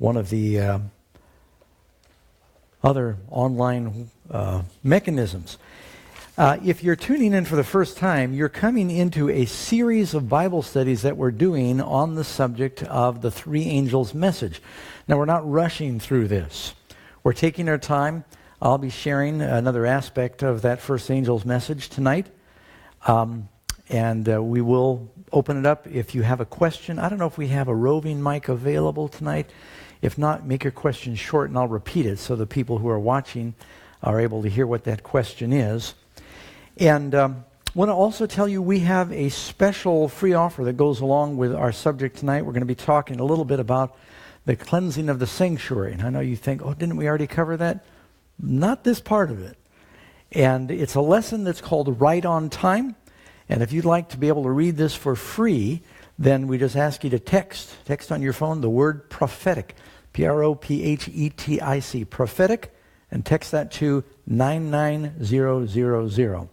one of the other online mechanisms. If you're tuning in for the first time, you're coming into a series of Bible studies that we're doing on the subject of the three angels' message. Now, we're not rushing through this. We're taking our time. I'll be sharing another aspect of that first angel's message tonight. And we will open it up if you have a question. I don't know if we have a roving mic available tonight. If not, make your question short and I'll repeat it so the people who are watching are able to hear what that question is. And I want to also tell you we have a special free offer that goes along with our subject tonight. We're going to be talking a little bit about the cleansing of the sanctuary. And I know you think, oh, didn't we already cover that? Not this part of it. And it's a lesson that's called Right on Time. And if you'd like to be able to read this for free, then we just ask you to text on your phone the word prophetic, Prophetic, prophetic, and text that to 99000.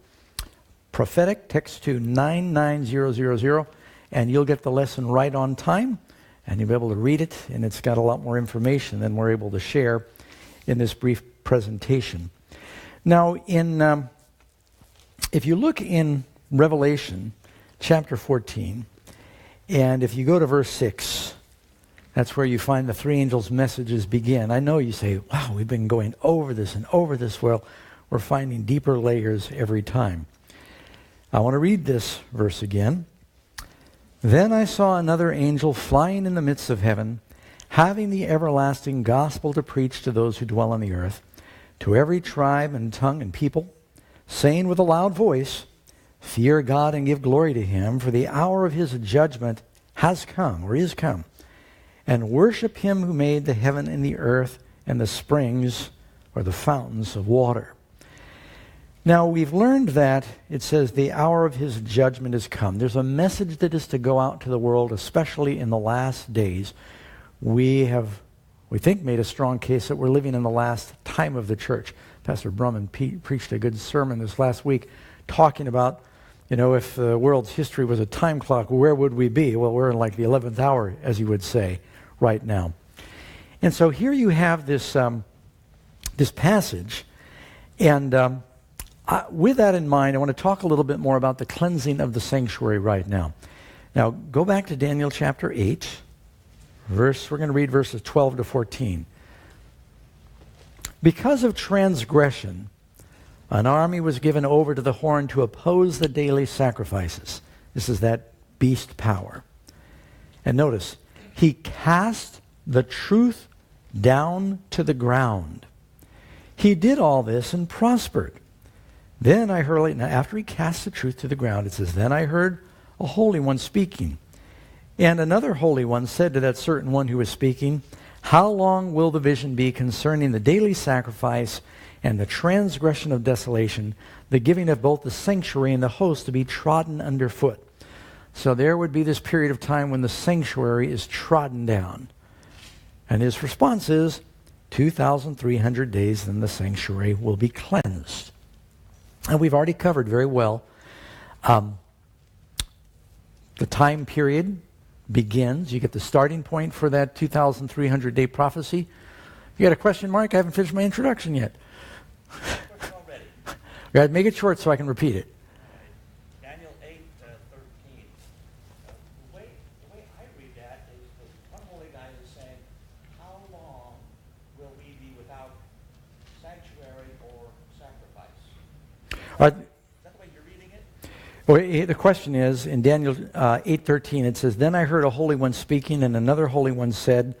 Prophetic, text to 99000, and you'll get the lesson right on time, and you'll be able to read it, and it's got a lot more information than we're able to share in this brief presentation. Now, if you look in Revelation chapter 14, and if you go to verse 6, that's where you find the three angels' messages begin. I know you say, wow, we've been going over this and over this. Well, we're finding deeper layers every time. I want to read this verse again. Then I saw another angel flying in the midst of heaven, having the everlasting gospel to preach to those who dwell on the earth, to every tribe and tongue and people, saying with a loud voice, fear God and give glory to him, for the hour of his judgment has come, or is come. And worship him who made the heaven and the earth and the springs, or the fountains of water. Now, we've learned that it says the hour of his judgment has come. There's a message that is to go out to the world, especially in the last days. We think, made a strong case that we're living in the last time of the church. Pastor Brumman preached a good sermon this last week talking about, if the world's history was a time clock, where would we be? Well, we're in like the 11th hour, as you would say, right now. And so here you have this passage, and with that in mind, I want to talk a little bit more about the cleansing of the sanctuary right now. Now, go back to Daniel chapter 8, we're going to read verses 12 to 14. Because of transgression, an army was given over to the horn to oppose the daily sacrifices. This is that beast power. And notice, he cast the truth down to the ground. He did all this and prospered. Then I heard, now after he cast the truth to the ground, it says, then I heard a holy one speaking. And another holy one said to that certain one who was speaking, how long will the vision be concerning the daily sacrifice and the transgression of desolation, the giving of both the sanctuary and the host to be trodden underfoot? So there would be this period of time when the sanctuary is trodden down. And his response is, 2,300 days, then the sanctuary will be cleansed. And we've already covered very well. The time period begins. You get the starting point for that 2,300-day prophecy. You got a question, Mark? I haven't finished my introduction yet. Already. You got to make it short so I can repeat it. Daniel 8:13. The way I read that is that one holy guy is saying, how long will we be without sanctuary or sacrifice? Is that the way you're reading it? Well, the question is, in Daniel 8:13, it says, then I heard a holy one speaking, and another holy one said,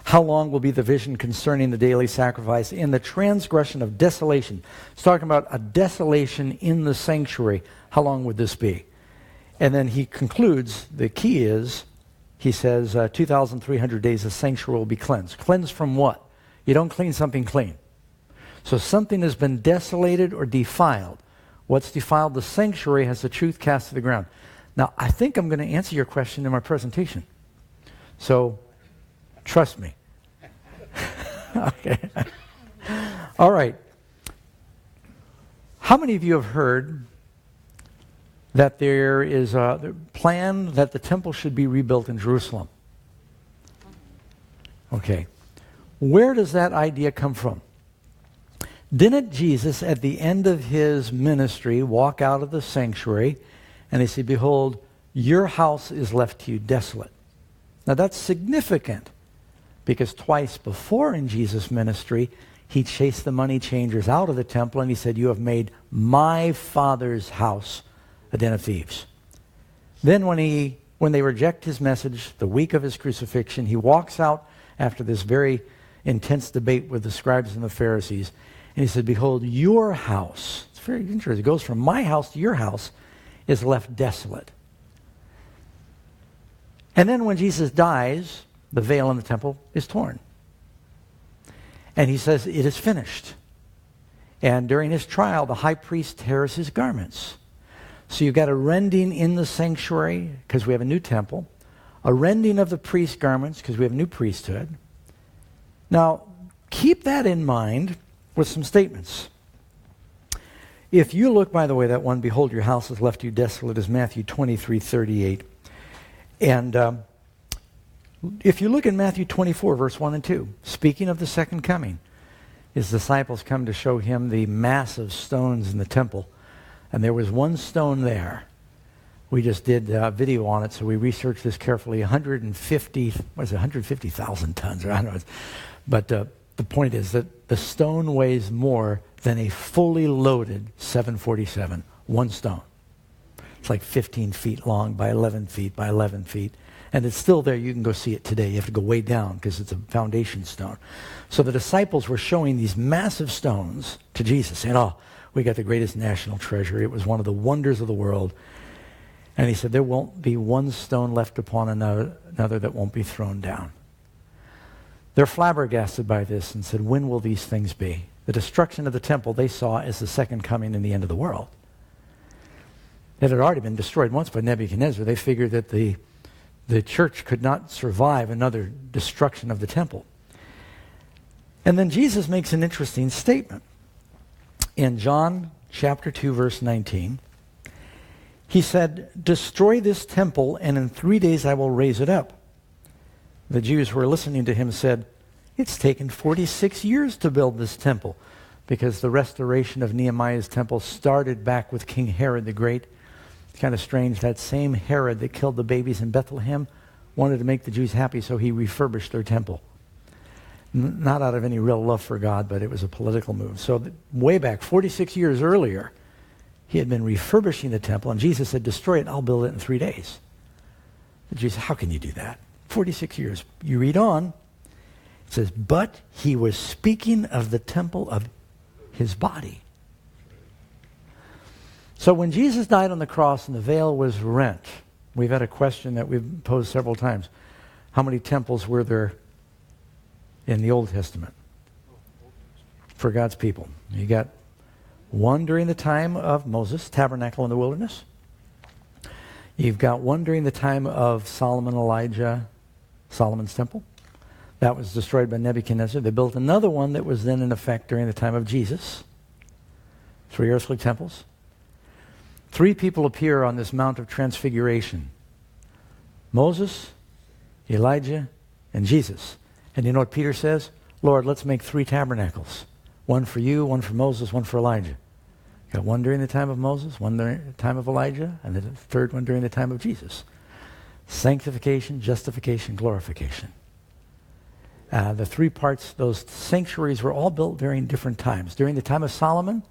how long will be the vision concerning the daily sacrifice in the transgression of desolation? It's talking about a desolation in the sanctuary. How long would this be? And then he concludes, the key is, he says, 2,300 days the sanctuary will be cleansed. Cleansed from what? You don't clean something clean. So something has been desolated or defiled. What's defiled? The sanctuary has the truth cast to the ground. Now, I think I'm going to answer your question in my presentation. So, trust me. Okay. All right. How many of you have heard that there is a plan that the temple should be rebuilt in Jerusalem? Okay. Where does that idea come from? Didn't Jesus, at the end of his ministry, walk out of the sanctuary and he said, behold, your house is left to you desolate? Now that's significant because twice before in Jesus' ministry, he chased the money changers out of the temple and he said, you have made my Father's house a den of thieves. Then when they reject his message, the week of his crucifixion, he walks out after this very intense debate with the scribes and the Pharisees, and he said, behold, your house, it's very interesting, it goes from my house to your house, is left desolate. And then when Jesus dies, the veil in the temple is torn. And he says, it is finished. And during his trial, the high priest tears his garments. So you've got a rending in the sanctuary, because we have a new temple, a rending of the priest's garments, because we have a new priesthood. Now, keep that in mind with some statements. If you look, by the way, that one, behold, your house is left you desolate, is Matthew 23:38. And if you look in Matthew 24, verse 1 and 2, speaking of the second coming, his disciples come to show him the massive stones in the temple. And there was one stone there. We just did a video on it, so we researched this carefully. 150,000 tons, or I don't know. But the point is that the stone weighs more than a fully loaded 747, one stone. It's like 15 feet long by 11 feet by 11 feet. And it's still there. You can go see it today. You have to go way down because it's a foundation stone. So the disciples were showing these massive stones to Jesus, saying, oh, we got the greatest national treasure. It was one of the wonders of the world. And he said, there won't be one stone left upon another that won't be thrown down. They're flabbergasted by this and said, when will these things be? The destruction of the temple they saw as the second coming and the end of the world. It had already been destroyed once by Nebuchadnezzar. They figured that the church could not survive another destruction of the temple. And then Jesus makes an interesting statement. In John chapter 2, verse 19, he said, destroy this temple, and in 3 days I will raise it up. The Jews who were listening to him said, it's taken 46 years to build this temple, because the restoration of Nehemiah's temple started back with King Herod the Great. It's kind of strange, that same Herod that killed the babies in Bethlehem wanted to make the Jews happy, so he refurbished their temple. Not out of any real love for God, but it was a political move. So way back, 46 years earlier, he had been refurbishing the temple, and Jesus said, destroy it, I'll build it in 3 days. The Jews said, how can you do that? 46 years. You read on, it says, but he was speaking of the temple of his body. So when Jesus died on the cross and the veil was rent, we've had a question that we've posed several times. How many temples were there in the Old Testament for God's people? You got one during the time of Moses, tabernacle in the wilderness. You've got one during the time of Solomon, Elijah, Solomon's temple. That was destroyed by Nebuchadnezzar. They built another one that was then in effect during the time of Jesus. 3 earthly temples. 3 people appear on this Mount of Transfiguration. Moses, Elijah, and Jesus. And you know what Peter says? Lord, let's make 3 tabernacles. One for you, one for Moses, one for Elijah. Got one during the time of Moses, one during the time of Elijah, and the third one during the time of Jesus. Sanctification, justification, glorification. The 3 parts, those sanctuaries were all built during different times. During the time of Solomon,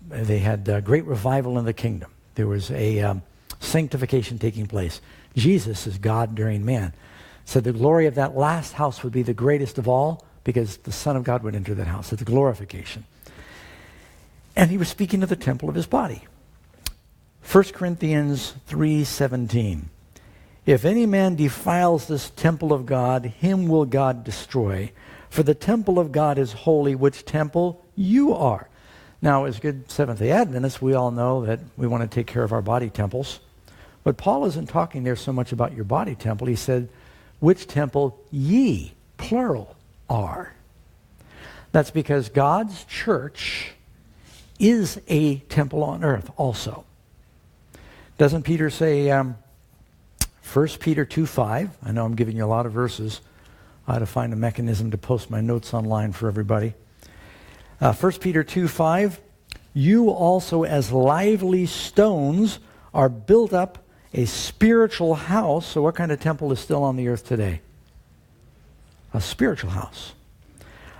they had great revival in the kingdom. There was a sanctification taking place. Jesus is God during man. So the glory of that last house would be the greatest of all because the Son of God would enter that house. It's a glorification. And he was speaking of the temple of his body. 1 Corinthians 3:17. If any man defiles this temple of God, him will God destroy. For the temple of God is holy, which temple you are. Now, as good Seventh-day Adventists, we all know that we want to take care of our body temples. But Paul isn't talking there so much about your body temple. He said, which temple ye, plural, are. That's because God's church is a temple on earth also. Doesn't Peter say, 1 Peter 2:5, I know I'm giving you a lot of verses, I ought to find a mechanism to post my notes online for everybody. 1 Peter 2:5, you also as lively stones are built up a spiritual house. So what kind of temple is still on the earth today? A spiritual house.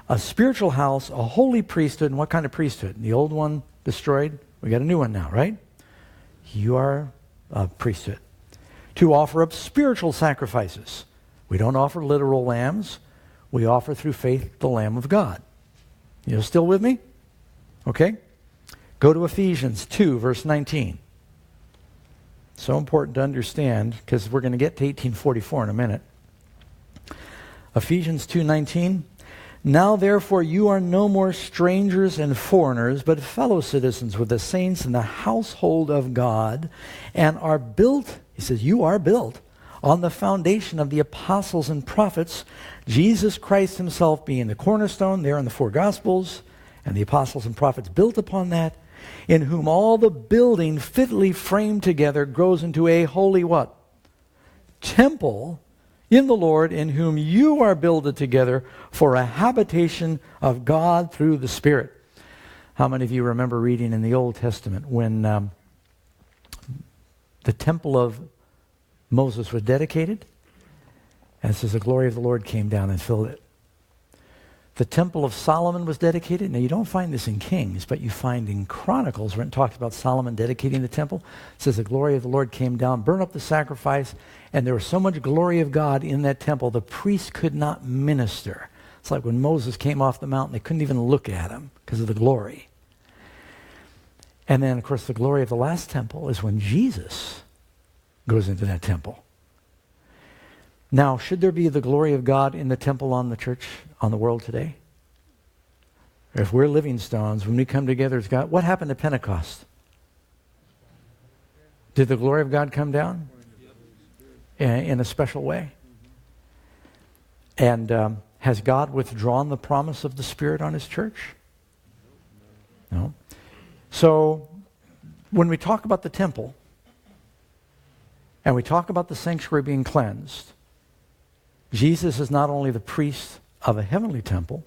A spiritual house, a holy priesthood. And what kind of priesthood? The old one destroyed. We got a new one now, right? You are a priesthood. To offer up spiritual sacrifices. We don't offer literal lambs. We offer through faith the Lamb of God. You still with me? Okay. Go to Ephesians 2, verse 19. So important to understand because we're going to get to 1844 in a minute. Ephesians 2:19. Now therefore you are no more strangers and foreigners, but fellow citizens with the saints in the household of God, and are built, he says, you are built on the foundation of the apostles and prophets, Jesus Christ himself being the cornerstone there in the four Gospels, and the apostles and prophets built upon that, in whom all the building fitly framed together grows into a holy what? Temple in the Lord, in whom you are builded together for a habitation of God through the Spirit. How many of you remember reading in the Old Testament when the temple of Moses was dedicated? And it says the glory of the Lord came down and filled it. The temple of Solomon was dedicated. Now you don't find this in Kings, but you find in Chronicles when it talks about Solomon dedicating the temple. It says the glory of the Lord came down, burned up the sacrifice, and there was so much glory of God in that temple, the priests could not minister. It's like when Moses came off the mountain, they couldn't even look at him because of the glory. And then, of course, the glory of the last temple is when Jesus goes into that temple. Now, should there be the glory of God in the temple on the church, on the world today? If we're living stones, when we come together as God, what happened at Pentecost? Did the glory of God come down? In a special way? And has God withdrawn the promise of the Spirit on his church? No. So, when we talk about the temple, and we talk about the sanctuary being cleansed, Jesus is not only the priest of a heavenly temple,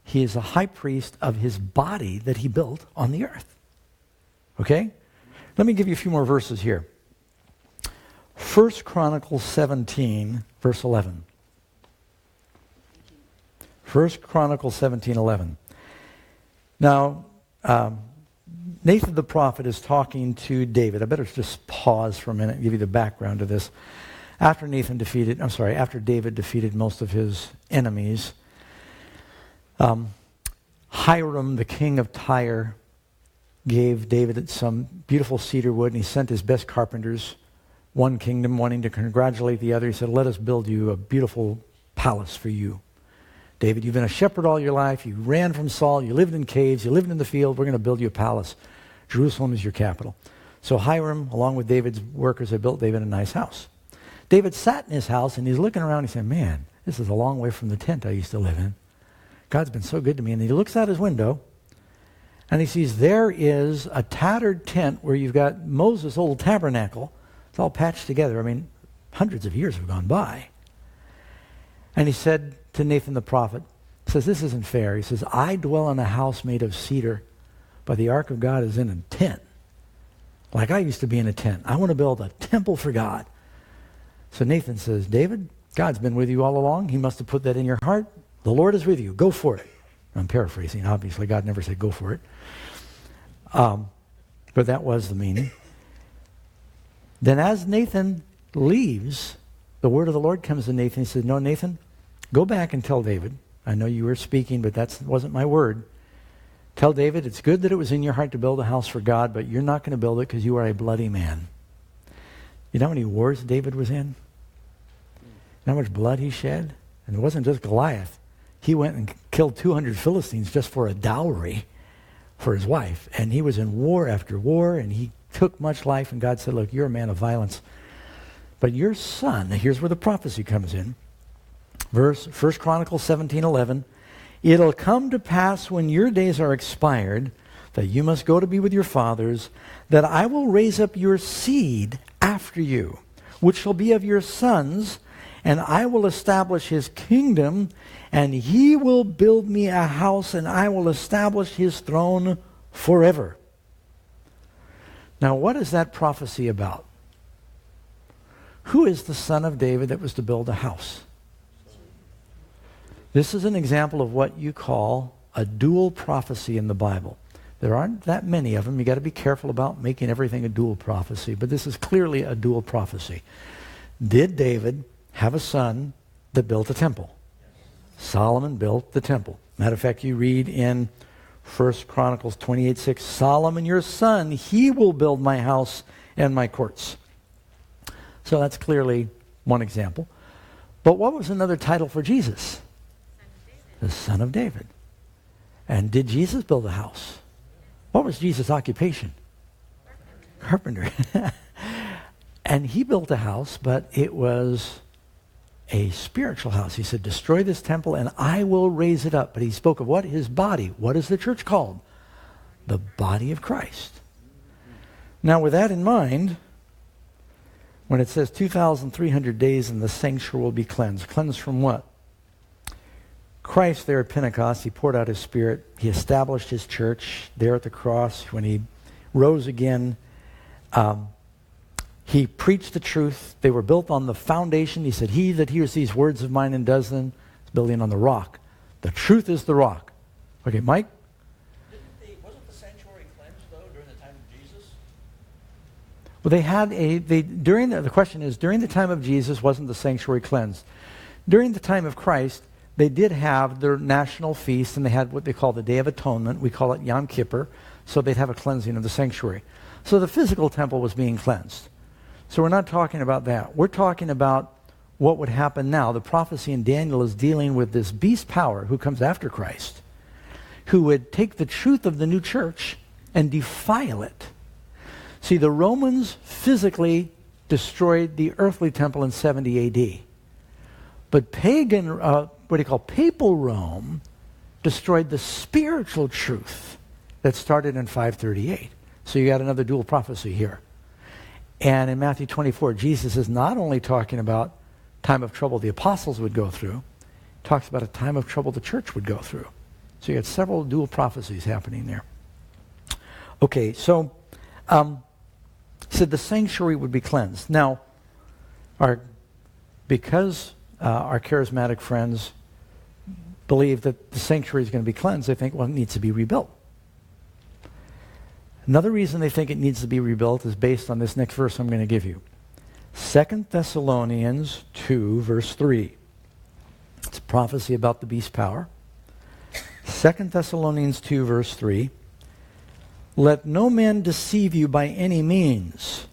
he is a high priest of his body that he built on the earth. Okay? Let me give you a few more verses here. 1 Chronicles 17, verse 11. 1 Chronicles 17:11. Now, Nathan the prophet is talking to David. I better just pause for a minute and give you the background to this. After David defeated most of his enemies, Hiram, the king of Tyre, gave David some beautiful cedar wood, and he sent his best carpenters, one kingdom wanting to congratulate the other. He said, let us build you a beautiful palace for you. David, you've been a shepherd all your life. You ran from Saul. You lived in caves. You lived in the field. We're going to build you a palace. Jerusalem is your capital. So Hiram, along with David's workers, they built David a nice house. David sat in his house, and he's looking around. He said, man, this is a long way from the tent I used to live in. God's been so good to me. And he looks out his window, and he sees there is a tattered tent where you've got Moses' old tabernacle. It's all patched together. I mean, hundreds of years have gone by. And he said to Nathan the prophet, he says, this isn't fair. He says, I dwell in a house made of cedar, but the ark of God is in a tent. Like I used to be in a tent. I want to build a temple for God. So Nathan says, David, God's been with you all along. He must have put that in your heart. The Lord is with you. Go for it. I'm paraphrasing. Obviously, God never said go for it. But that was the meaning. Then as Nathan leaves, the word of the Lord comes to Nathan. He said, no, Nathan, go back and tell David. I know you were speaking, but that wasn't my word. Tell David, it's good that it was in your heart to build a house for God, but you're not going to build it because you are a bloody man. You know how many wars David was in? You know how much blood he shed? And it wasn't just Goliath. He went and killed 200 Philistines just for a dowry for his wife. And he was in war after war, and he took much life. And God said, look, you're a man of violence. But your son, here's where the prophecy comes in. 1 Chronicles 17:11. It'll come to pass when your days are expired that you must go to be with your fathers, that I will raise up your seed after you, which shall be of your sons, and I will establish his kingdom, and he will build me a house, and I will establish his throne forever. Now, what is that prophecy about? Who is the son of David that was to build a house? This is an example of what you call a dual prophecy in the Bible. There aren't that many of them. You've got to be careful about making everything a dual prophecy, but this is clearly a dual prophecy. Did David have a son that built a temple? Solomon built the temple. Matter of fact, you read in 1 Chronicles 28:6, Solomon your son, he will build my house and my courts. So that's clearly one example. But what was another title for Jesus? The Son of David. And did Jesus build a house? What was Jesus' occupation? Carpenter. And he built a house, but it was a spiritual house. He said, destroy this temple and I will raise it up. But he spoke of what? His body. What is the church called? The body of Christ. Now with that in mind, when it says 2,300 days and the sanctuary will be cleansed. Cleansed from what? Christ there at Pentecost, he poured out his Spirit. He established his church there at the cross. When he rose again, he preached the truth. They were built on the foundation. He said, he that hears these words of mine and does them is building on the rock. The truth is the rock. Okay, Mike? Wasn't the sanctuary cleansed, though, during the time of Jesus? Well, the question is, during the time of Jesus, wasn't the sanctuary cleansed? During the time of Christ, they did have their national feast, and they had what they call the Day of Atonement. We call it Yom Kippur. So they'd have a cleansing of the sanctuary. So the physical temple was being cleansed. So we're not talking about that. We're talking about what would happen now. The prophecy in Daniel is dealing with this beast power who comes after Christ, who would take the truth of the new church and defile it. See, the Romans physically destroyed the earthly temple in 70 A.D. But papal Rome destroyed the spiritual truth that started in 538. So you got another dual prophecy here. And in Matthew 24, Jesus is not only talking about time of trouble the apostles would go through, he talks about a time of trouble the church would go through. So you got several dual prophecies happening there. Okay, so he said the sanctuary would be cleansed. Now, because our charismatic friends believe that the sanctuary is going to be cleansed, they think, well, it needs to be rebuilt. Another reason they think it needs to be rebuilt is based on this next verse I'm going to give you. 2 Thessalonians 2, verse 3. It's a prophecy about the beast power. 2 Thessalonians 2, verse 3. Let no man deceive you by any means,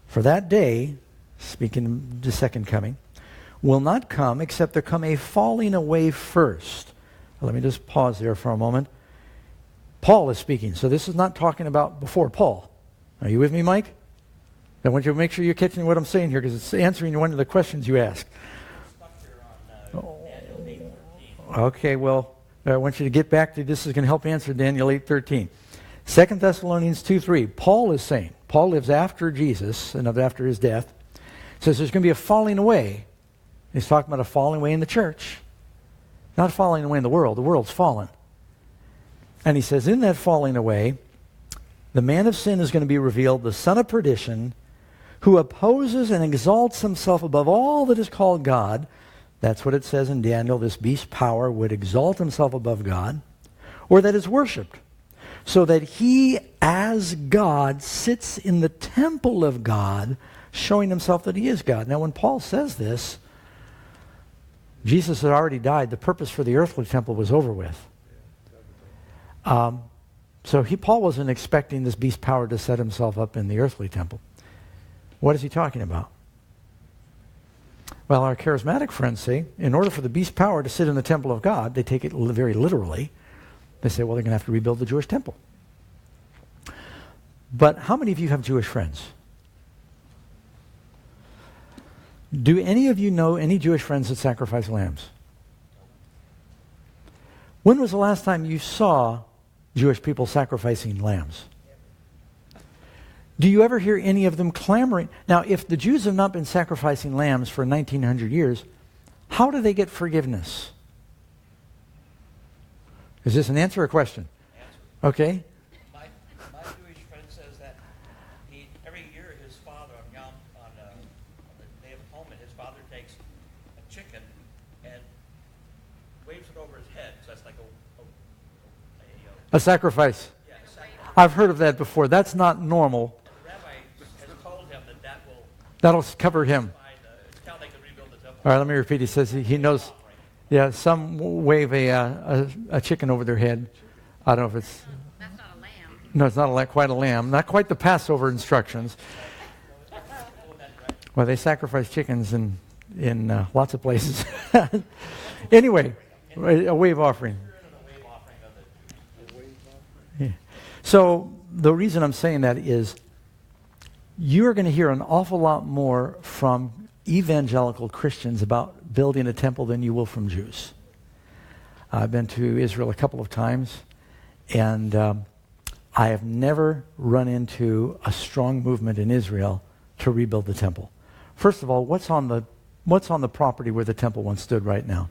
for that day, speaking of the second coming, will not come except there come a falling away first. Let me just pause there for a moment. Paul is speaking, so this is not talking about before Paul. Are you with me, Mike? I want you to make sure you're catching what I'm saying here, because it's answering one of the questions you asked. Okay, well, I want you to get back to this is going to help answer Daniel 8:13. 2 Thessalonians 2:3. Paul is saying, Paul lives after Jesus and after his death. Says there's going to be a falling away. He's talking about a falling away in the church. Not falling away in the world. The world's fallen. And he says, in that falling away, the man of sin is going to be revealed, the son of perdition, who opposes and exalts himself above all that is called God. That's what it says in Daniel. This beast power would exalt himself above God, or that is worshipped, so that he, as God, sits in the temple of God, showing himself that he is God. Now, when Paul says this, Jesus had already died. The purpose for the earthly temple was over with. So Paul wasn't expecting this beast power to set himself up in the earthly temple. What is he talking about? Well, our charismatic friends say, in order for the beast power to sit in the temple of God, they take it very literally. They say, well, they're going to have to rebuild the Jewish temple. But how many of you have Jewish friends? Do any of you know any Jewish friends that sacrifice lambs? When was the last time you saw Jewish people sacrificing lambs? Do you ever hear any of them clamoring? Now, if the Jews have not been sacrificing lambs for 1900 years, how do they get forgiveness? Is this an answer or a question? Answer. Okay. My Jewish friend says that every year his father on the Day of Atonement, his father takes a chicken and waves it over his head. So that's like A sacrifice. yeah, a sacrifice. I've heard of that before. That's not normal. The rabbi has told him that will That'll cover him. it's how they can rebuild the temple. All right, let me repeat. He says he knows. Yeah, some wave a chicken over their head. I don't know if it's... That's not a lamb. No, it's not quite a lamb. Not quite the Passover instructions. Well, they sacrifice chickens in lots of places. Anyway, a wave offering. Yeah. So the reason I'm saying that is you're going to hear an awful lot more from evangelical Christians about building a temple than you will from Jews. I've been to Israel a couple of times, and I have never run into a strong movement in Israel to rebuild the temple. First of all, what's on the property where the temple once stood right now?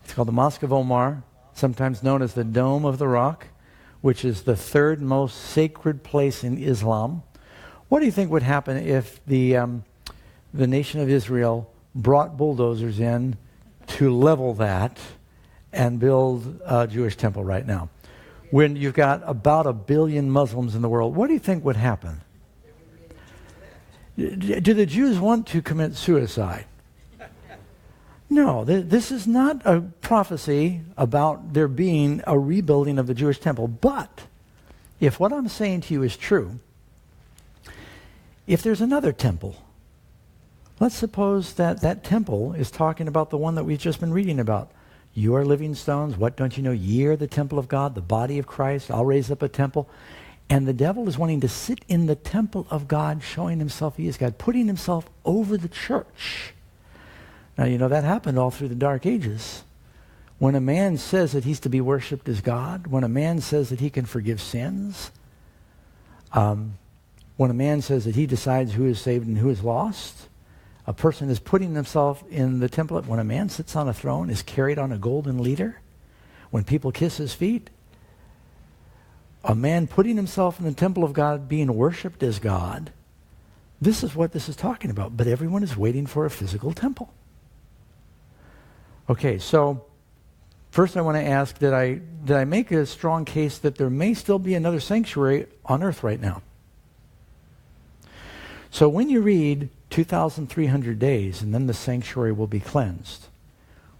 It's called the Mosque of Omar, sometimes known as the Dome of the Rock, which is the third most sacred place in Islam. What do you think would happen if the nation of Israel brought bulldozers in to level that and build a Jewish temple right now? When you've got about 1 billion Muslims in the world, what do you think would happen? Do the Jews want to commit suicide? No, this is not a prophecy about there being a rebuilding of the Jewish temple. But if what I'm saying to you is true, if there's another temple, let's suppose that temple is talking about the one that we've just been reading about. You are living stones. What don't you know? Ye are the temple of God, the body of Christ. I'll raise up a temple. And the devil is wanting to sit in the temple of God, showing himself he is God, putting himself over the church. Now, you know, that happened all through the Dark Ages. When a man says that he's to be worshipped as God, when a man says that he can forgive sins, when a man says that he decides who is saved and who is lost, a person is putting himself in the temple. When a man sits on a throne, is carried on a golden leader, when people kiss his feet, a man putting himself in the temple of God, being worshipped as God, this is what this is talking about. But everyone is waiting for a physical temple. Okay, so first I want to ask, did I make a strong case that there may still be another sanctuary on earth right now? So when you read 2,300 days and then the sanctuary will be cleansed,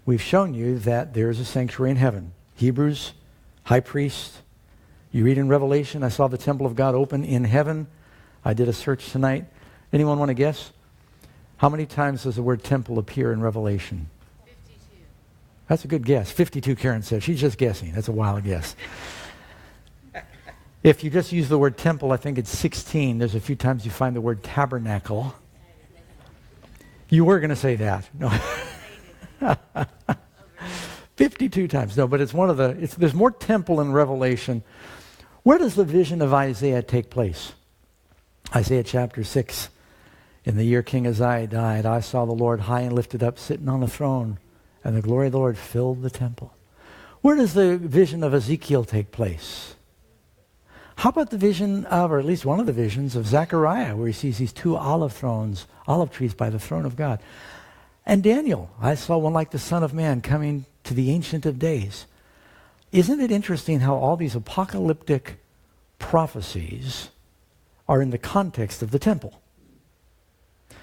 we've shown you that there is a sanctuary in heaven. Hebrews, high priest. You read in Revelation, I saw the temple of God open in heaven. I did a search tonight. Anyone want to guess? How many times does the word temple appear in Revelation? 52. That's a good guess. 52, Karen said. She's just guessing. That's a wild guess. If you just use the word temple, I think it's 16. There's a few times you find the word tabernacle. You were going to say that. No. 52 times. No, but it's one of there's more temple in Revelation. Where does the vision of Isaiah take place? Isaiah chapter 6. In the year King Uzziah died, I saw the Lord high and lifted up, sitting on a throne, and the glory of the Lord filled the temple. Where does the vision of Ezekiel take place? How about the vision of, or at least one of the visions of Zechariah, where he sees these 2 olive trees by the throne of God? And Daniel, I saw one like the Son of Man coming to the Ancient of Days. Isn't it interesting how all these apocalyptic prophecies are in the context of the temple?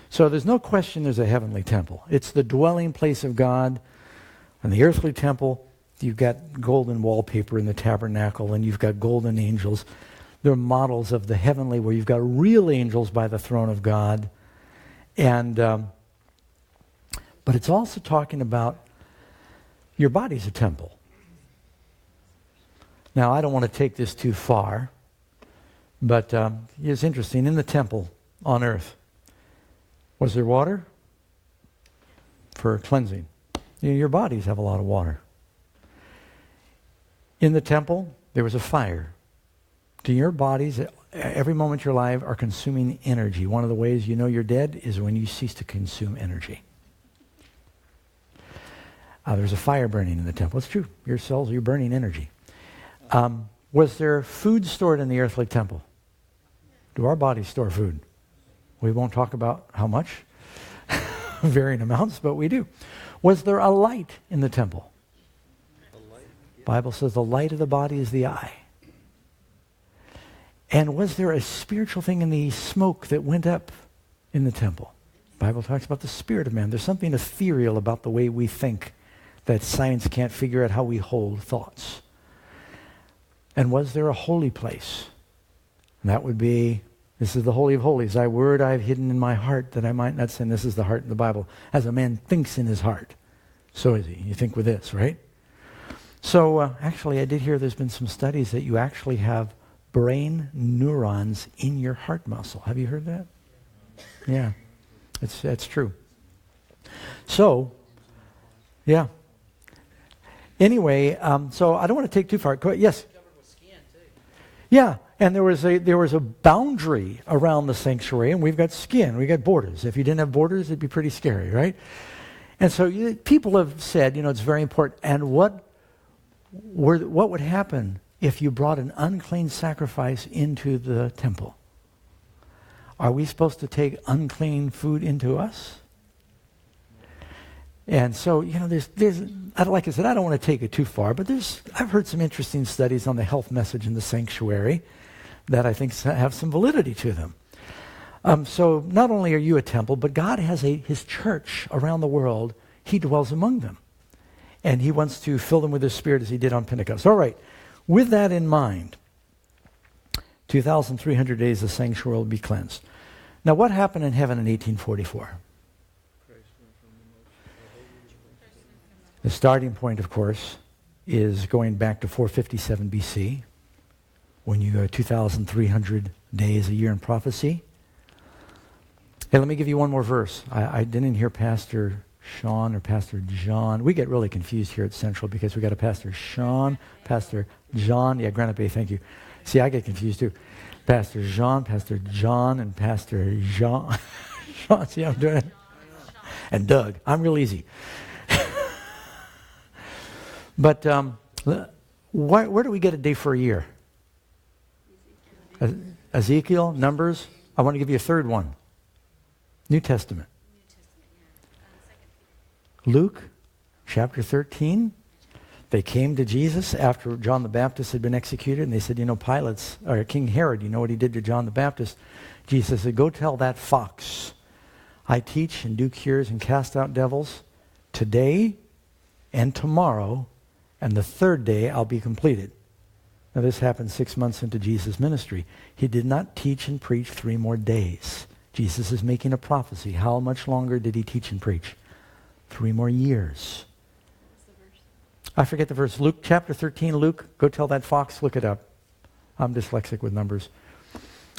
So there's no question there's a heavenly temple. It's the dwelling place of God. And the earthly temple, you've got golden wallpaper in the tabernacle, and you've got golden angels. They're models of the heavenly, where you've got real angels by the throne of God. And but it's also talking about your body's a temple. Now, I don't want to take this too far, but it's interesting. In the temple on earth, was there water? For cleansing. Your bodies have a lot of water. In the temple, there was a fire. Do your bodies every moment you're alive are consuming energy. One of the ways you know you're dead is when you cease to consume energy. There's a fire burning in the temple. It's true. Your cells, you're burning energy. Was there food stored in the earthly temple? Do our bodies store food? We won't talk about how much, varying amounts, but we do. Was there a light in the temple? The Bible says the light of the body is the eye. And was there a spiritual thing in the smoke that went up in the temple? The Bible talks about the spirit of man. There's something ethereal about the way we think that science can't figure out how we hold thoughts. And was there a holy place? And that would be, this is the Holy of Holies. Thy word I have hidden in my heart that I might not sin. This is the heart in the Bible. As a man thinks in his heart, so is he. You think with this, right? So actually I did hear there's been some studies that you actually have brain neurons in your heart muscle. Have you heard that? Yeah, that's true. So, yeah. Anyway, so I don't want to take too far. Yes? Yeah, and there was a boundary around the sanctuary, and we've got skin, we've got borders. If you didn't have borders, it'd be pretty scary, right? And so people have said, it's very important. And what would happen if you brought an unclean sacrifice into the temple? Are we supposed to take unclean food into us? And so, there's like I said, I don't want to take it too far, but I've heard some interesting studies on the health message in the sanctuary that I think have some validity to them. So not only are you a temple, but God has his church around the world. He dwells among them. And he wants to fill them with his spirit as he did on Pentecost. All right. With that in mind, 2,300 days the sanctuary will be cleansed. Now, what happened in heaven in 1844? The starting point, of course, is going back to 457 BC, when you go 2,300 days a year in prophecy. Hey, let me give you one more verse. I didn't hear Pastor Sean or Pastor John. We get really confused here at Central because we got a Pastor Sean, Pastor John. Yeah, Granite Bay, thank you. See, I get confused too. Pastor Jean, Pastor John, and Pastor Jean. Sean, see how I'm doing it? And Doug. I'm real easy. But where do we get a day for a year? Ezekiel, Numbers. I want to give you a third one. New Testament. Luke, chapter 13. They came to Jesus after John the Baptist had been executed, and they said, King Herod, you know what he did to John the Baptist? Jesus said, go tell that fox, I teach and do cures and cast out devils today and tomorrow, and the third day I'll be completed. Now this happened 6 months into Jesus' ministry. He did not teach and preach 3 more days. Jesus is making a prophecy. How much longer did he teach and preach? 3 more years. I forget the verse. Luke chapter 13, Luke, go tell that fox, look it up. I'm dyslexic with numbers.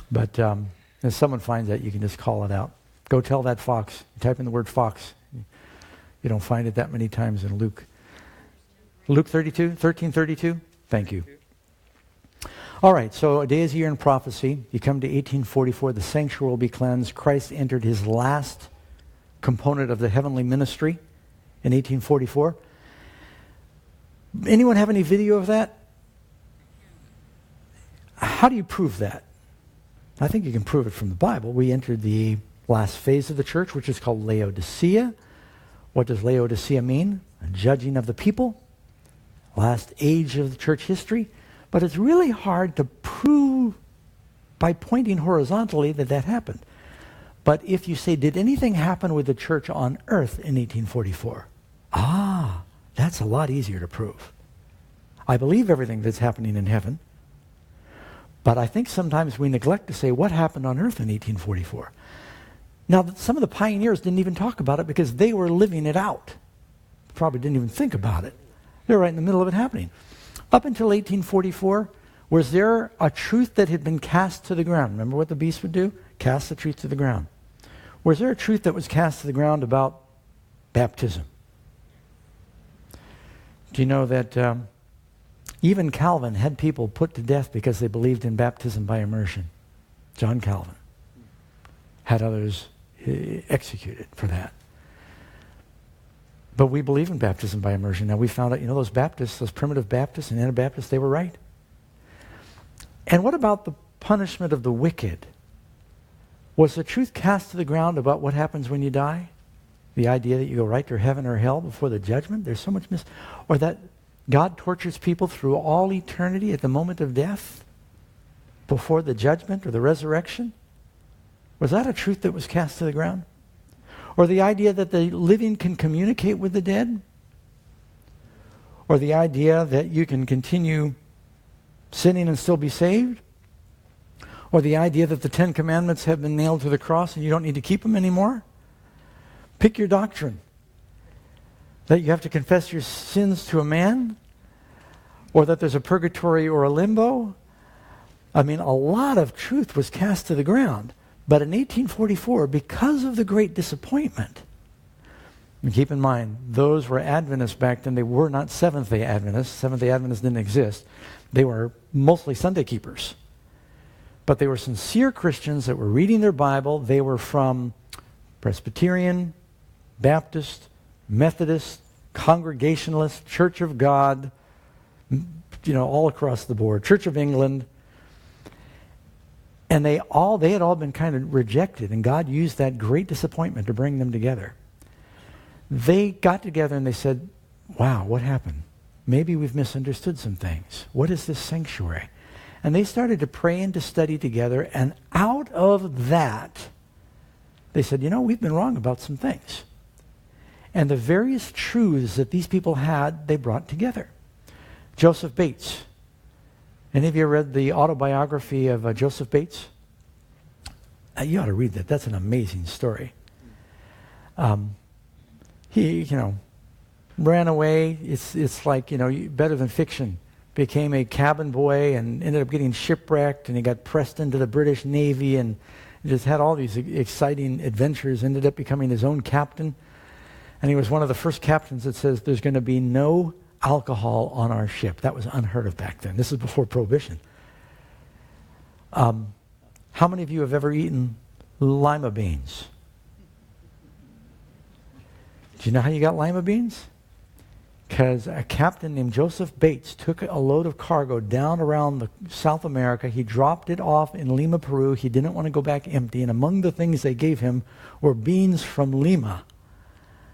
But if someone finds that, you can just call it out. Go tell that fox. You type in the word fox. You don't find it that many times in Luke. Luke 13:32? Thank you. All right, so a day is a year in prophecy. You come to 1844, the sanctuary will be cleansed. Christ entered his last component of the heavenly ministry in 1844. Anyone have any video of that? How do you prove that? I think you can prove it from the Bible. We entered the last phase of the church, which is called Laodicea. What does Laodicea mean? A judging of the people. Last age of the church history. But it's really hard to prove by pointing horizontally that happened. But if you say, did anything happen with the church on earth in 1844? That's a lot easier to prove. I believe everything that's happening in heaven. But I think sometimes we neglect to say what happened on earth in 1844. Now, some of the pioneers didn't even talk about it because they were living it out. Probably didn't even think about it. They're right in the middle of it happening. Up until 1844, was there a truth that had been cast to the ground? Remember what the beast would do? Cast the truth to the ground. Was there a truth that was cast to the ground about baptism? Do you know that even Calvin had people put to death because they believed in baptism by immersion? John Calvin had others executed for that. But we believe in baptism by immersion. Now we found out, those Baptists, those primitive Baptists and Anabaptists, they were right. And what about the punishment of the wicked? Was the truth cast to the ground about what happens when you die? The idea that you go right to heaven or hell before the judgment? There's so much or that God tortures people through all eternity at the moment of death before the judgment or the resurrection? Was that a truth that was cast to the ground? Or the idea that the living can communicate with the dead? Or the idea that you can continue sinning and still be saved? Or the idea that the 10 Commandments have been nailed to the cross and you don't need to keep them anymore? Pick your doctrine. That you have to confess your sins to a man? Or that there's a purgatory or a limbo? I mean, a lot of truth was cast to the ground. But in 1844, because of the great disappointment, and keep in mind, those were Adventists back then. They were not Seventh-day Adventists. Seventh-day Adventists didn't exist. They were mostly Sunday keepers. But they were sincere Christians that were reading their Bible. They were from Presbyterian, Baptist, Methodist, Congregationalist, Church of God, all across the board, Church of England. And they had all been kind of rejected, and God used that great disappointment to bring them together. They got together and they said, wow, what happened? Maybe we've misunderstood some things. What is this sanctuary? And they started to pray and to study together, and out of that, they said, we've been wrong about some things. And the various truths that these people had, they brought together. Joseph Bates. Any of you read the autobiography of Joseph Bates? You ought to read that. That's an amazing story. He, ran away. It's like, better than fiction. Became a cabin boy and ended up getting shipwrecked, and he got pressed into the British Navy and just had all these exciting adventures, ended up becoming his own captain. And he was one of the first captains that says there's going to be no alcohol on our ship. That was unheard of back then. This is before Prohibition. How many of you have ever eaten lima beans? Do you know how you got lima beans? Because a captain named Joseph Bates took a load of cargo down around South America. He dropped it off in Lima, Peru. He didn't want to go back empty. And among the things they gave him were beans from Lima.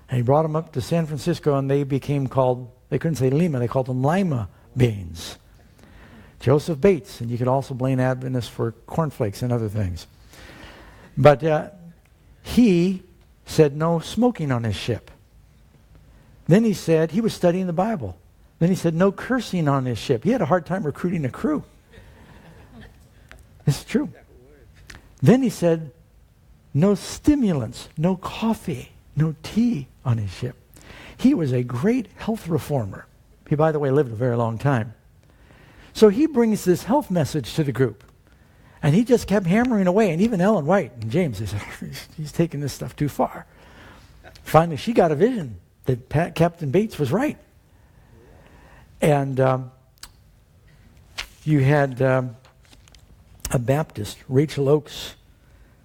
And he brought them up to San Francisco, and they became called, they couldn't say Lima, they called them lima beans. Joseph Bates, and you could also blame Adventists for cornflakes and other things. But he said no smoking on his ship. Then he said, he was studying the Bible. Then he said no cursing on his ship. He had a hard time recruiting a crew. This is true. Then he said no stimulants, no coffee, no tea on his ship. He was a great health reformer. He, by the way, lived a very long time. So he brings this health message to the group. And he just kept hammering away. And even Ellen White and James, they said, he's taking this stuff too far. Finally, she got a vision that Captain Bates was right. And you had a Baptist, Rachel Oakes,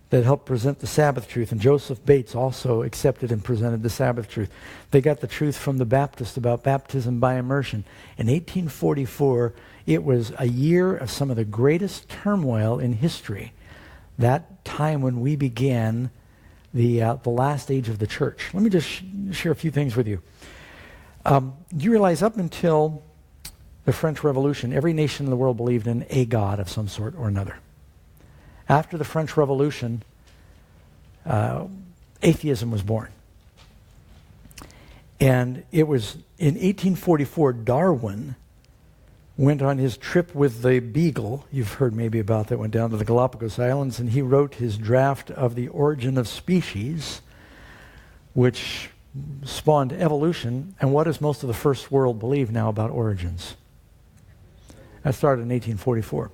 that helped present the Sabbath truth. And Joseph Bates also accepted and presented the Sabbath truth. They got the truth from the Baptist about baptism by immersion. In 1844, it was a year of some of the greatest turmoil in history. That time when we began the last age of the church. Let me just share a few things with you. Do you realize up until the French Revolution, every nation in the world believed in a God of some sort or another. After the French Revolution, atheism was born. And it was in 1844, Darwin went on his trip with the Beagle. You've heard maybe about that. Went down to the Galapagos Islands, and he wrote his draft of The Origin of Species, which spawned evolution. And what does most of the first world believe now about origins? That started in 1844.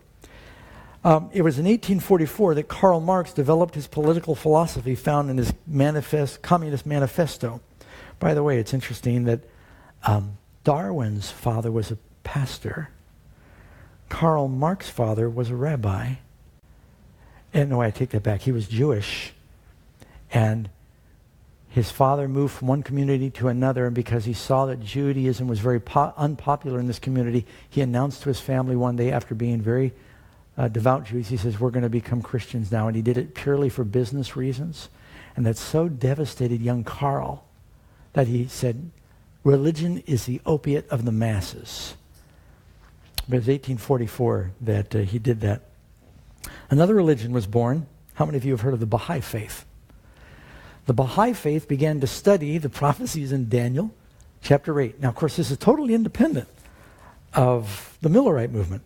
It was in 1844 that Karl Marx developed his political philosophy found in his Communist Manifesto. By the way, it's interesting that Darwin's father was a pastor. Karl Marx's father was a rabbi. And no, I take that back. He was Jewish, and his father moved from one community to another, and because he saw that Judaism was very unpopular in this community, he announced to his family one day, after being very devout Jews, he says, we're going to become Christians now. And he did it purely for business reasons. And that so devastated young Carl that he said, religion is the opiate of the masses. But it was 1844 that he did that. Another religion was born. How many of you have heard of the Baha'i faith? The Baha'i faith began to study the prophecies in Daniel chapter 8. Now, of course, this is totally independent of the Millerite movement.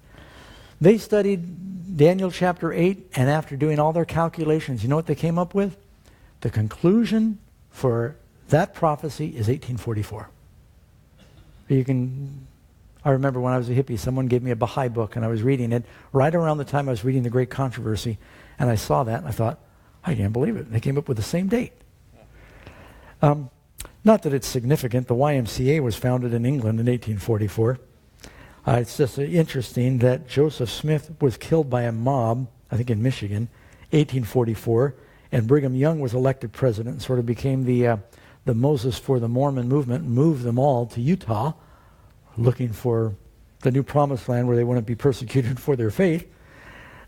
They studied Daniel chapter 8, and after doing all their calculations, you know what they came up with? The conclusion for that prophecy is 1844. I remember when I was a hippie, someone gave me a Baha'i book, and I was reading it right around the time I was reading The Great Controversy, and I saw that, and I thought, I can't believe it. They came up with the same date. Not that it's significant. The YMCA was founded in England in 1844. It's just interesting that Joseph Smith was killed by a mob, I think in Michigan, 1844, and Brigham Young was elected president and sort of became the Moses for the Mormon movement, and moved them all to Utah, looking for the new promised land where they wouldn't be persecuted for their faith.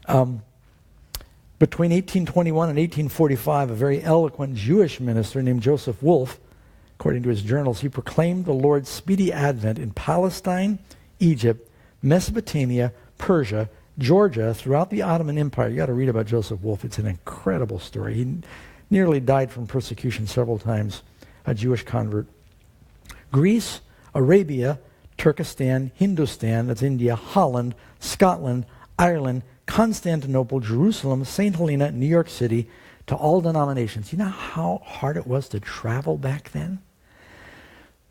Between 1821 and 1845, a very eloquent Jewish minister named Joseph Wolf, according to his journals, he proclaimed the Lord's speedy advent in Palestine, Egypt, Mesopotamia, Persia, Georgia, throughout the Ottoman Empire. You got to read about Joseph Wolf. It's an incredible story. He nearly died from persecution several times, a Jewish convert. Greece, Arabia, Turkestan, Hindustan, that's India, Holland, Scotland, Ireland, Constantinople, Jerusalem, St. Helena, New York City, to all denominations. You know how hard it was to travel back then?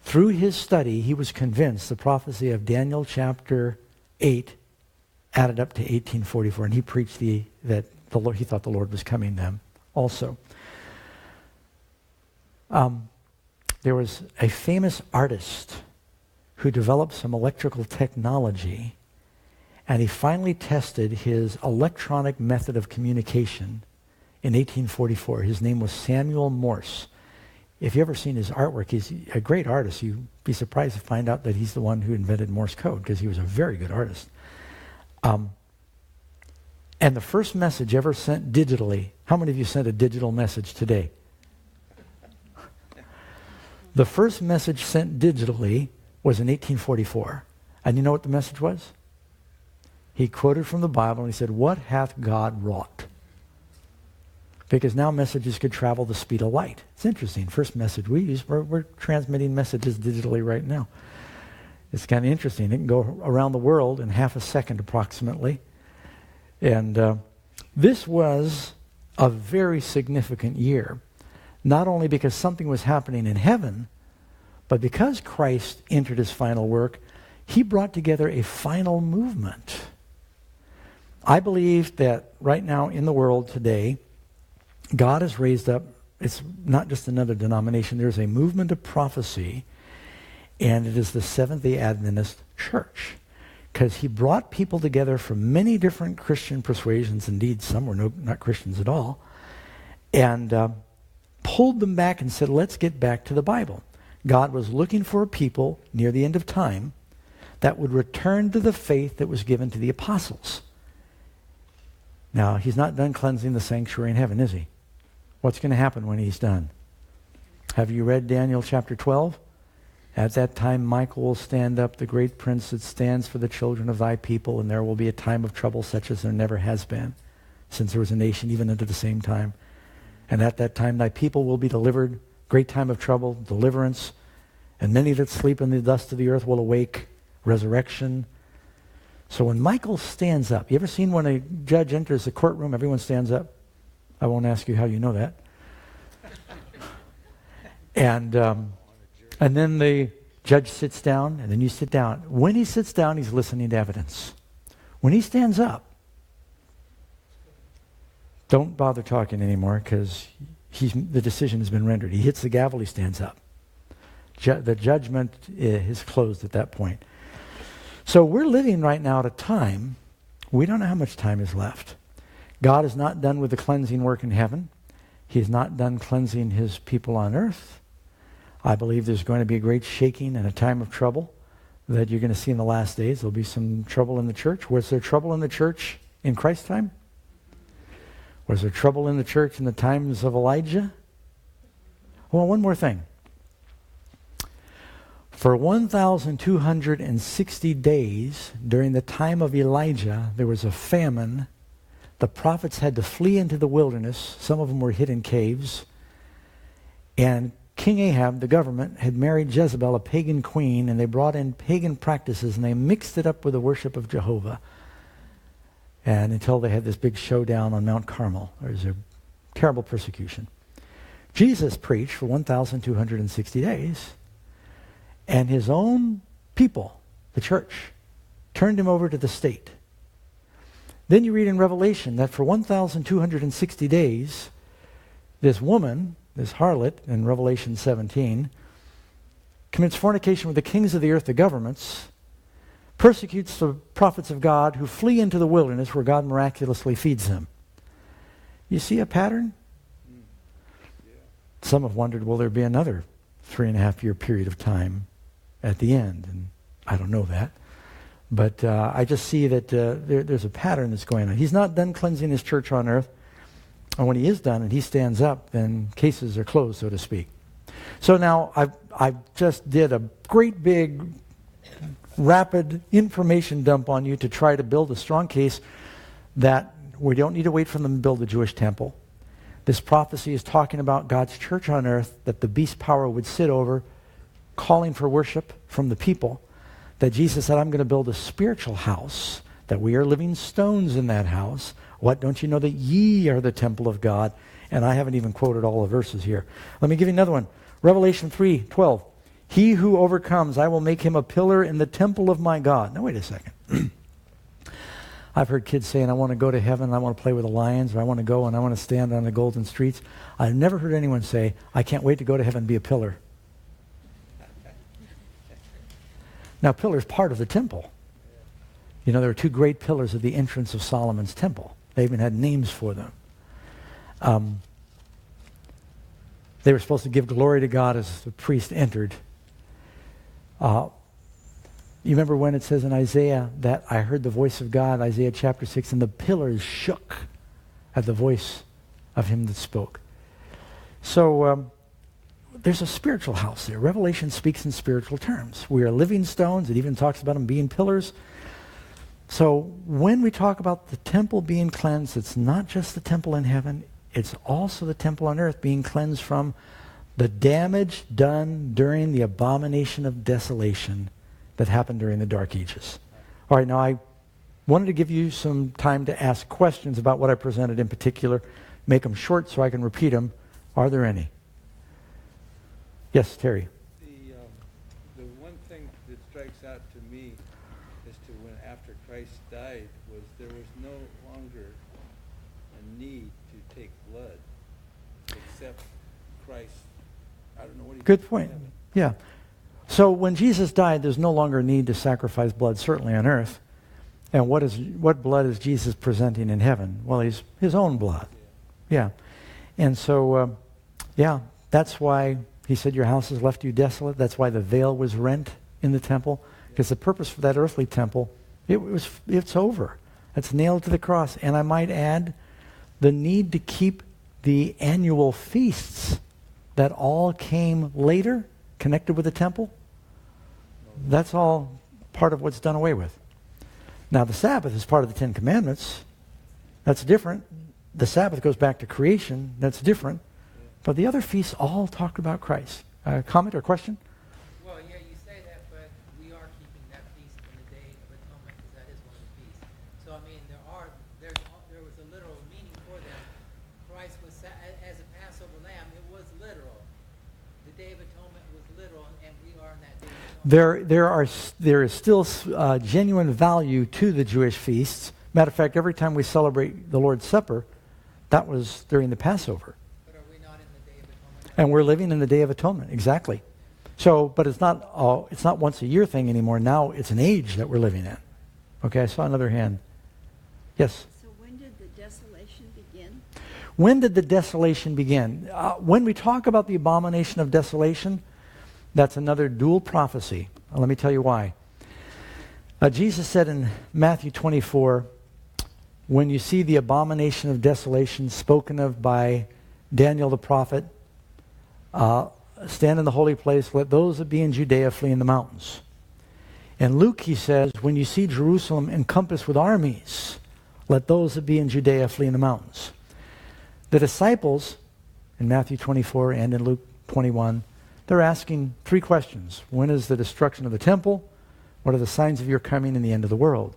Through his study, he was convinced the prophecy of Daniel chapter 8 added up to 1844, and he preached that the Lord, he thought the Lord was coming then also. There was a famous artist who developed some electrical technology, and he finally tested his electronic method of communication in 1844. His name was Samuel Morse. If you've ever seen his artwork, he's a great artist. You'd be surprised to find out that he's the one who invented Morse code, because he was a very good artist. And the first message ever sent digitally, how many of you sent a digital message today? The first message sent digitally was in 1844. And you know what the message was? He quoted from the Bible, and he said, "What hath God wrought?" Because now messages could travel the speed of light. It's interesting. First message we use, we're transmitting messages digitally right now. It's kind of interesting. It can go around the world in half a second approximately. And this was a very significant year, not only because something was happening in heaven, but because Christ entered his final work, he brought together a final movement. I believe that right now in the world today, God has raised up, it's not just another denomination, there's a movement of prophecy, and it is the Seventh-day Adventist Church. Because he brought people together from many different Christian persuasions, indeed some were not Christians at all, and pulled them back and said, let's get back to the Bible. God was looking for a people near the end of time that would return to the faith that was given to the apostles. Now, he's not done cleansing the sanctuary in heaven, is he? What's going to happen when he's done? Have you read Daniel chapter 12? At that time, Michael will stand up, the great prince that stands for the children of thy people, and there will be a time of trouble such as there never has been, since there was a nation even unto the same time. And at that time, thy people will be delivered, great time of trouble, deliverance, and many that sleep in the dust of the earth will awake, resurrection. So when Michael stands up, you ever seen when a judge enters the courtroom, everyone stands up? I won't ask you how you know that. And then the judge sits down, and then you sit down. When he sits down, he's listening to evidence. When he stands up, don't bother talking anymore, because the decision has been rendered. He hits the gavel, he stands up. The judgment is closed at that point. So we're living right now at a time, we don't know how much time is left. God is not done with the cleansing work in heaven. He is not done cleansing his people on earth. I believe there's going to be a great shaking and a time of trouble that you're going to see in the last days. There'll be some trouble in the church. Was there trouble in the church in Christ's time? Was there trouble in the church in the times of Elijah? Well, one more thing. For 1,260 days during the time of Elijah, there was a famine. The prophets had to flee into the wilderness. Some of them were hid in caves. And King Ahab, the government, had married Jezebel, a pagan queen, and they brought in pagan practices, and they mixed it up with the worship of Jehovah. And until they had this big showdown on Mount Carmel. There was a terrible persecution. Jesus preached for 1,260 days, and his own people, the church, turned him over to the state. Then you read in Revelation that for 1,260 days, this woman, this harlot, in Revelation 17, commits fornication with the kings of the earth, the governments, persecutes the prophets of God who flee into the wilderness where God miraculously feeds them. You see a pattern? Some have wondered, will there be another 3.5-year period of time at the end? And I don't know that. But I just see that there's a pattern that's going on. He's not done cleansing his church on earth. And when he is done and he stands up, then cases are closed, so to speak. So now I just did a great big rapid information dump on you to try to build a strong case that we don't need to wait for them to build the Jewish temple. This prophecy is talking about God's church on earth, that the beast power would sit over, calling for worship from the people, that Jesus said, I'm going to build a spiritual house, that we are living stones in that house. What, don't you know that ye are the temple of God? And I haven't even quoted all the verses here. Let me give you another one. Revelation 3:12. He who overcomes, I will make him a pillar in the temple of my God. Now, wait a second. I've heard kids saying, I want to go to heaven, I want to play with the lions, or I want to go and I want to stand on the golden streets. I've never heard anyone say, I can't wait to go to heaven and be a pillar. Now, pillar's part of the temple. You know, there are two great pillars of the entrance of Solomon's temple. They even had names for them. They were supposed to give glory to God as the priest entered. You remember when it says in Isaiah that I heard the voice of God, Isaiah chapter 6, and the pillars shook at the voice of him that spoke. So there's a spiritual house there. Revelation speaks in spiritual terms. We are living stones. It even talks about them being pillars. So when we talk about the temple being cleansed, it's not just the temple in heaven, it's also the temple on earth being cleansed from the damage done during the abomination of desolation that happened during the Dark Ages. All right, now I wanted to give you some time to ask questions about what I presented in particular. Make them short so I can repeat them. Are there any? Yes, Terry. The one thing that strikes out to me as to when after Christ died was there was no longer a need to take blood except Christ. I don't know what he Good point. Yeah. So when Jesus died, there's no longer a need to sacrifice blood, certainly on earth. And what blood is Jesus presenting in heaven? Well, his own blood. Yeah. And so, that's why he said your house has left you desolate. That's why the veil was rent in the temple. Because the purpose for that earthly temple, it's over. It's nailed to the cross. And I might add, the need to keep the annual feasts that all came later, connected with the temple, that's all part of what's done away with. Now, the Sabbath is part of the Ten Commandments. That's different. The Sabbath goes back to creation. That's different. But the other feasts all talk about Christ. Comment or question? Well, yeah, you say that, but we are keeping that feast on the Day of Atonement because that is one of the feasts. So, I mean, there was a literal meaning for them. Christ was, as a Passover lamb, it was literal. The Day of Atonement was literal, and we are in that Day of Atonement. There is still genuine value to the Jewish feasts. Matter of fact, every time we celebrate the Lord's Supper, that was during the Passover. But are we not in the Day of Atonement? And we're living in the Day of Atonement, exactly. So, but it's not once a year thing anymore. Now it's an age that we're living in. Okay, I saw another hand. Yes? So when did the desolation When did the desolation begin? When we talk about the abomination of desolation, that's another dual prophecy. Let me tell you why. Jesus said in Matthew 24, when you see the abomination of desolation spoken of by Daniel the prophet, stand in the holy place, let those that be in Judea flee in the mountains. In Luke, he says, when you see Jerusalem encompassed with armies, let those that be in Judea flee in the mountains. The disciples, in Matthew 24 and in Luke 21, they're asking three questions. When is the destruction of the temple? What are the signs of your coming and the end of the world?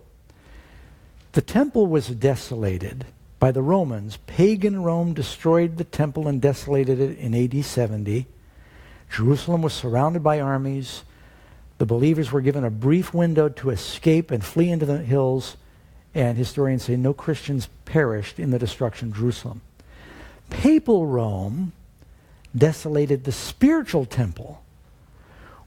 The temple was desolated by the Romans. Pagan Rome destroyed the temple and desolated it in AD 70. Jerusalem was surrounded by armies. The believers were given a brief window to escape and flee into the hills. And historians say no Christians perished in the destruction of Jerusalem. Papal Rome desolated the spiritual temple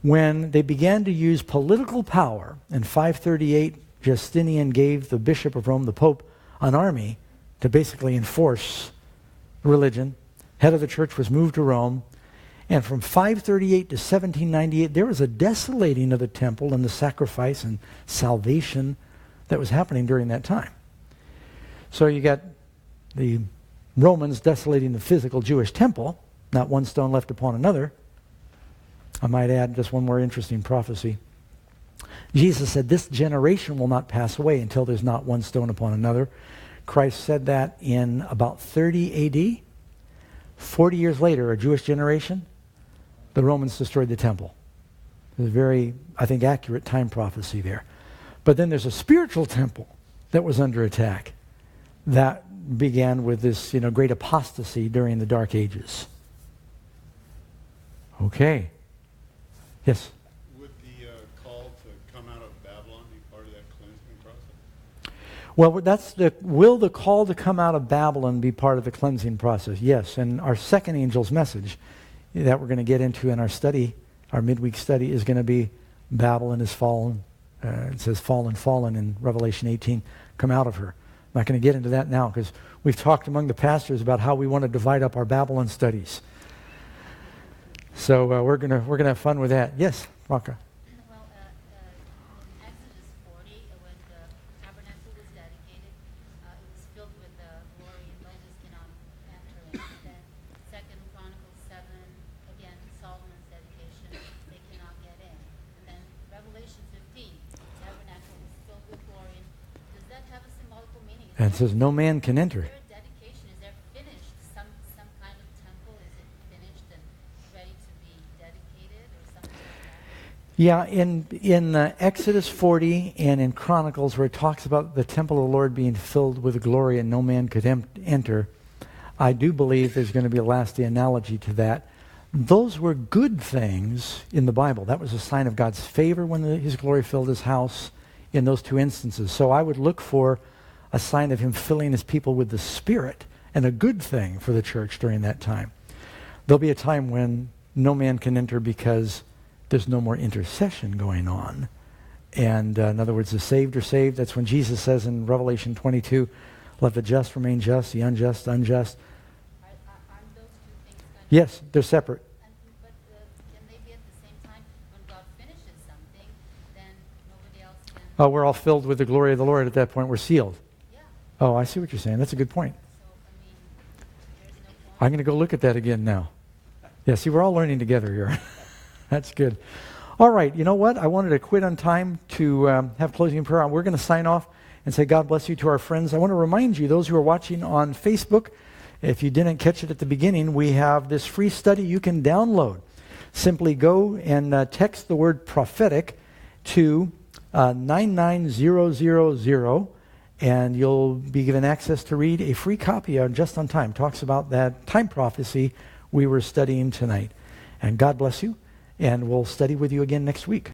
when they began to use political power. In 538, Justinian gave the Bishop of Rome, the Pope, an army to basically enforce religion. Head of the church was moved to Rome. And from 538 to 1798, there was a desolating of the temple and the sacrifice and salvation that was happening during that time. So you got the Romans desolating the physical Jewish temple, not one stone left upon another. I might add just one more interesting prophecy. Jesus said, this generation will not pass away until there's not one stone upon another. Christ said that in about 30 AD. 40 years later, a Jewish generation, the Romans destroyed the temple. There's a very, I think, accurate time prophecy there. But then there's a spiritual temple that was under attack. That began with this, great apostasy during the Dark Ages. Okay. Yes? Would the call to come out of Babylon be part of that cleansing process? Well, will the call to come out of Babylon be part of the cleansing process? Yes. And our second angel's message that we're going to get into in our study, our midweek study, is going to be Babylon is fallen. It says fallen in Revelation 18. Come out of her. I'm not going to get into that now because we've talked among the pastors about how we want to divide up our Babylon studies. So we're gonna have fun with that. Yes, Raka. Well, in Exodus 40, when the tabernacle was dedicated, it was filled with glory, and Moses cannot enter it. And then 2 Chronicles 7, again, Solomon's dedication, they cannot get in. And then Revelation 15, tabernacle was filled with glory. Does that have a symbolical meaning? And it says no man can enter. Is there a dedication? Is there finished? Some kind of temple? Is it finished and ready to be dedicated or something like that? Yeah, in Exodus 40 and in Chronicles, where it talks about the temple of the Lord being filled with glory and no man could enter, I do believe there's going to be a last-day analogy to that. Those were good things in the Bible. That was a sign of God's favor when his glory filled his house in those two instances. So I would look for a sign of him filling his people with the Spirit, and a good thing for the church during that time. There'll be a time when no man can enter because there's no more intercession going on. And in other words, the saved are saved. That's when Jesus says in Revelation 22, let the just remain just, the unjust, unjust. Aren't those two things kind of... Yes, they're separate. But can they be at the same time? When God finishes something, then nobody else can... Oh, we're all filled with the glory of the Lord at that point. We're sealed. Yeah. Oh, I see what you're saying. That's a good point. So, there's no point. I'm going to go look at that again now. Yeah, see, we're all learning together here. That's good. All right, you know what? I wanted to quit on time to have closing prayer. We're going to sign off and say God bless you to our friends. I want to remind you, those who are watching on Facebook, if you didn't catch it at the beginning, we have this free study you can download. Simply go and text the word prophetic to 99000, and you'll be given access to read a free copy of Just on Time. Talks about that time prophecy we were studying tonight. And God bless you, and we'll study with you again next week.